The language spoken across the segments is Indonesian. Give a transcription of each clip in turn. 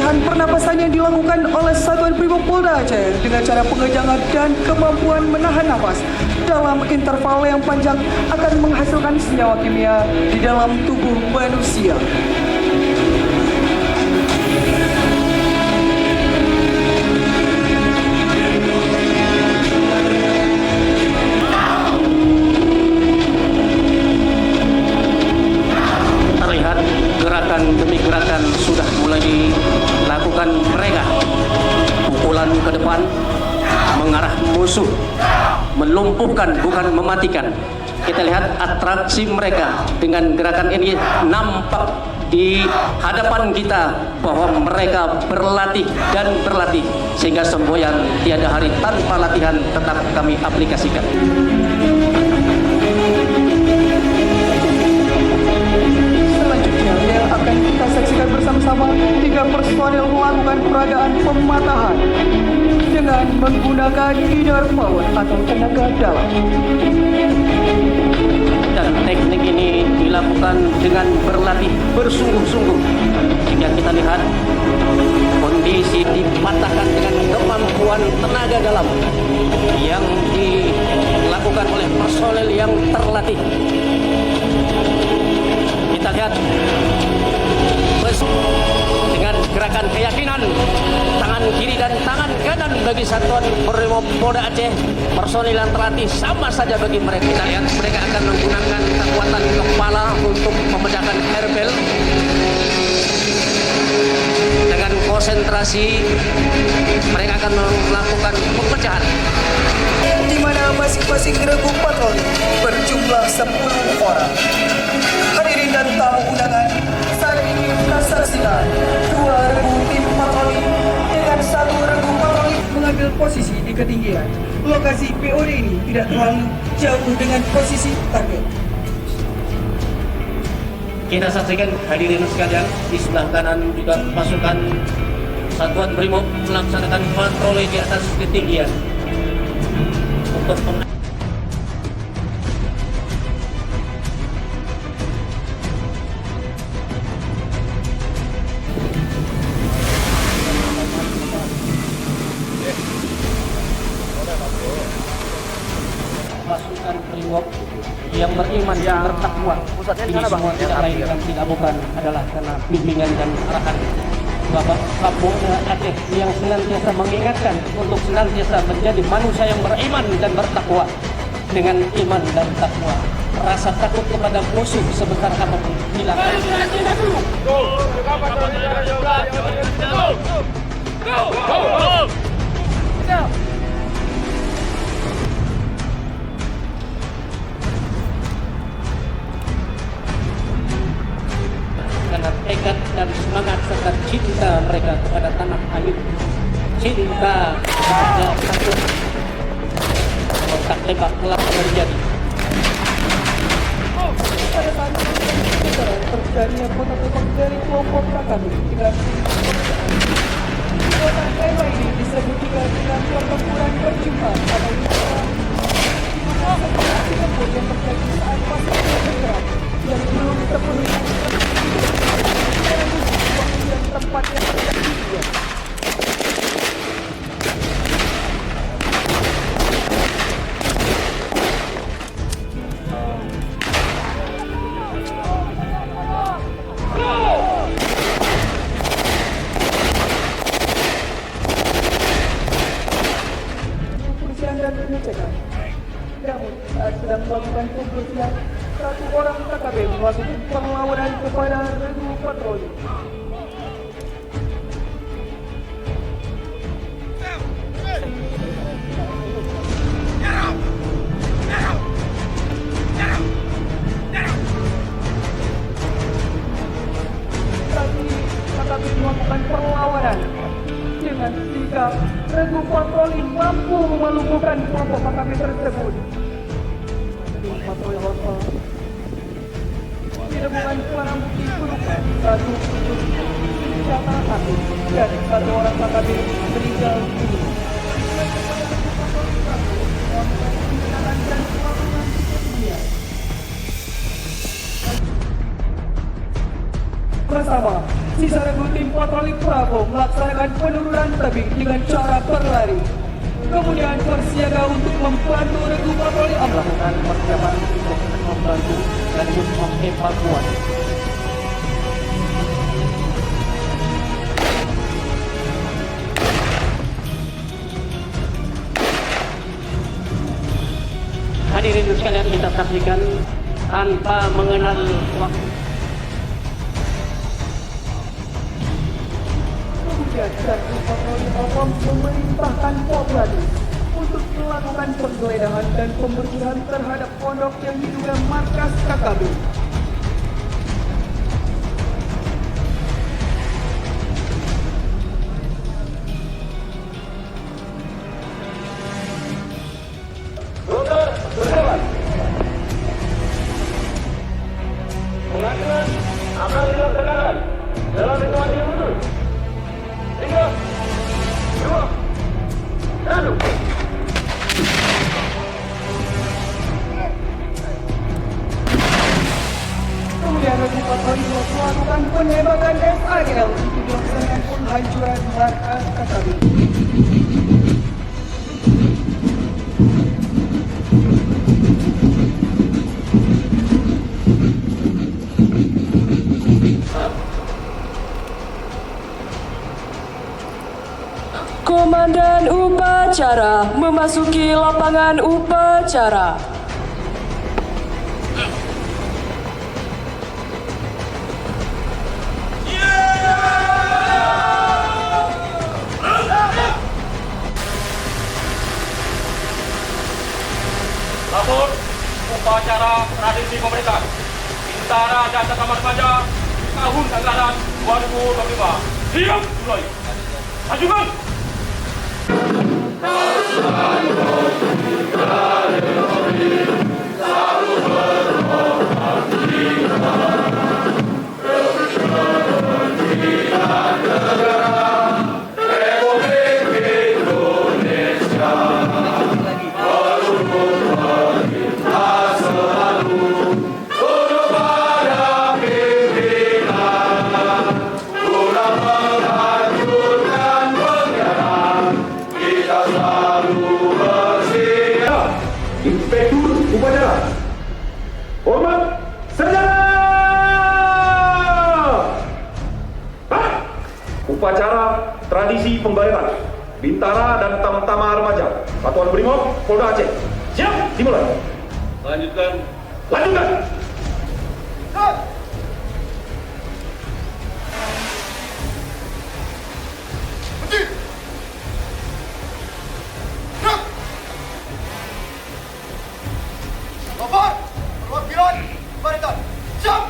latihan pernapasan yang dilakukan oleh Satuan Brimopolda Aceh dengan cara pengejangan dan kemampuan menahan nafas dalam interval yang panjang akan menghasilkan senyawa kimia di dalam tubuh manusia. Terlihat gerakan demi gerakan sudah mulai dilakukan mereka. Pukulan ke depan mengarah musuh, melumpuhkan bukan mematikan. Kita lihat atraksi mereka dengan gerakan ini nampak di hadapan kita bahwa mereka berlatih dan berlatih sehingga semboyan tiada hari tanpa latihan tetap kami aplikasikan. Selanjutnya yang akan kita saksikan bersama-sama 3 personil melakukan peragaan pematahan dengan menggunakan inner power atau tenaga dalam. Dan teknik ini dilakukan dengan berlatih bersungguh-sungguh sehingga kita lihat kondisi dipatahkan dengan kemampuan tenaga dalam yang dilakukan oleh personel yang terlatih. Kita lihat dengan gerakan keyakinan tangan kiri dan tangan kanan bagi Satuan Brimopolda Aceh, personil yang terlatih sama saja bagi mereka. Kita lihat mereka akan menggunakan kekuatan kepala untuk memecahkan airbel dengan konsentrasi. Mereka akan melakukan pemecahan Di mana masing-masing regu patroli berjumlah 10 orang. Hadirin dan tamu undangan, saat ini kita saksikan 2 regu tim patroli dengan 1 regu patroli mengambil posisi di ketinggian. Lokasi POD ini tidak terlalu jauh dengan posisi target. Kita saksikan hadirin sekalian, di sebelah kanan juga pasukan Satuan Brimob melaksanakan patroli di atas ketinggian untuk pasukan Brimob yang beriman dan bertakwa. Ini semua tidak lain dan tidak bukan adalah karena bimbingan dan arahan Bapak Kapolda Aceh yang senantiasa mengingatkan untuk senantiasa menjadi manusia yang beriman dan bertakwa. Dengan iman dan takwa, rasa takut kepada musuh sebesar apapun hilangkan. Karena tekad dan semangat serta cinta mereka kepada tanah air, cinta pada satu kontak tembak telah terjadi. Pada saat ini terjadinya kontak tembak dari kelompok KKB dengan kontak tembak ini disebut juga dengan pertempuran percuma atau yang terjadi saat pasukan bergerak yang belum terpenuhi dan tempat yang terjadi. Kepolisian dan pengecekan. Namun saat sedang melakukan pembersihan, 1 orang KKB melakukan perlawanan kepada regu patroli. KKB melakukan perlawanan dengan 3 regu patroli mampu melumpuhkan kelompok KKB tersebut. Patroli hotel ditemukan barang bukti berupa 1 senjata api dan 1 orang KKB meninggal dunia. Bersama Sisa regu tim patroli Bravo melaksanakan penurunan tebing dengan cara berlari. Kemudian bersiaga untuk membantu regu patroli melakukan persiapan untuk membantu dan mengevakuasi. Hadirin sekalian, kita saksikan tanpa mengenal waktu. Kemudian regu patroli Bravo memerintahkan Pobradu untuk melakukan penggeledahan dan pembersihan terhadap pondok yang diduga markas KKB. Pengajuan akan dilaksanakan dalam hitungan yang mundur. 3, 2, 1. Kemudian regu patroli melakukan penembakan SAGL untuk dilaksanakan penghancuran markas KKB. Komandan upacara memasuki lapangan upacara. Lapor upacara tradisi pemerintah Bintara dan Taman Remaja tahun anggaran 2025. Siap mulai. Ajukan. Inspektur upacara. Hormat sarjana. Upacara tradisi pembalayan Bintara dan Tama Remaja Satuan Brimob Polda Aceh. Siap, dimulai. Lanjutkan. Lapor, perwakilan Baritan, siap!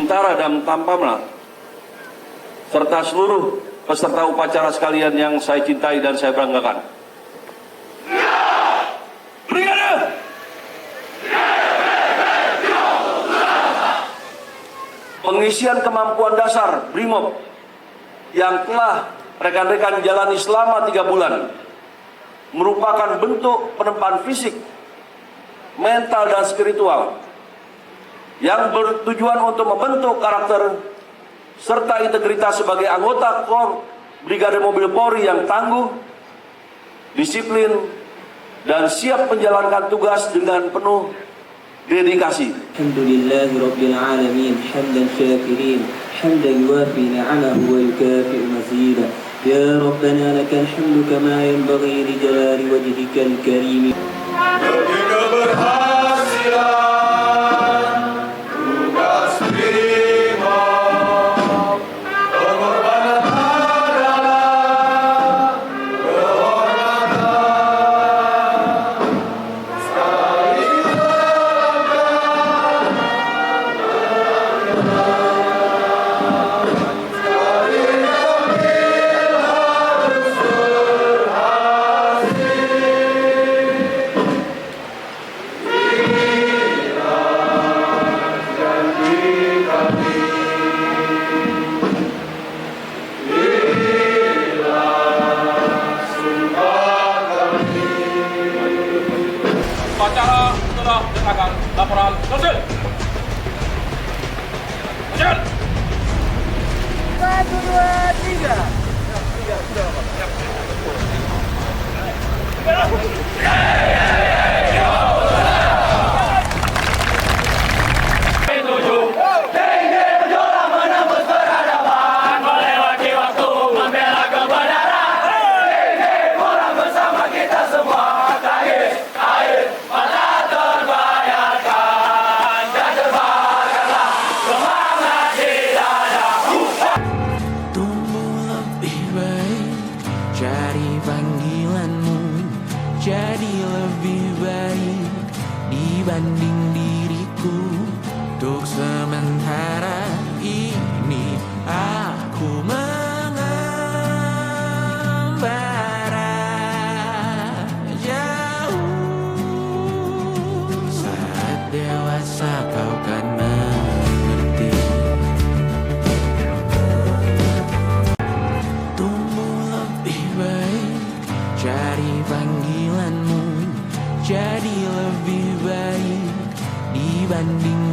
Bintara dan Tampamlah serta seluruh peserta upacara sekalian yang saya cintai dan saya banggakan. Brigade! Pengisian kemampuan dasar Brimob yang telah rekan-rekan jalani selama 3 bulan merupakan bentuk penempaan fisik, mental, dan spiritual yang bertujuan untuk membentuk karakter serta integritas sebagai anggota Korps Brigade Mobil Polri yang tangguh, disiplin, dan siap menjalankan tugas dengan penuh dedikasi. Alhamdulillahi Rabbil Alamin, hamdan syakirin, hamdan yuwafi ni'amahu wa yukafi'u mazida. Ya Rabbana lakal hamdu kama yanbaghi li jalali wajhikal karim. Merdeka berhati Laporan selesai. Jalan. Tumbuh lebih baik, cari panggilanmu. Jadi lebih baik dibanding diriku. Untuk sementara ini aku mengembara jauh. Saat dewasa kau kan mengerti. Tumbuh lebih baik, cari panggilanmu. Jadi lebih baik dibanding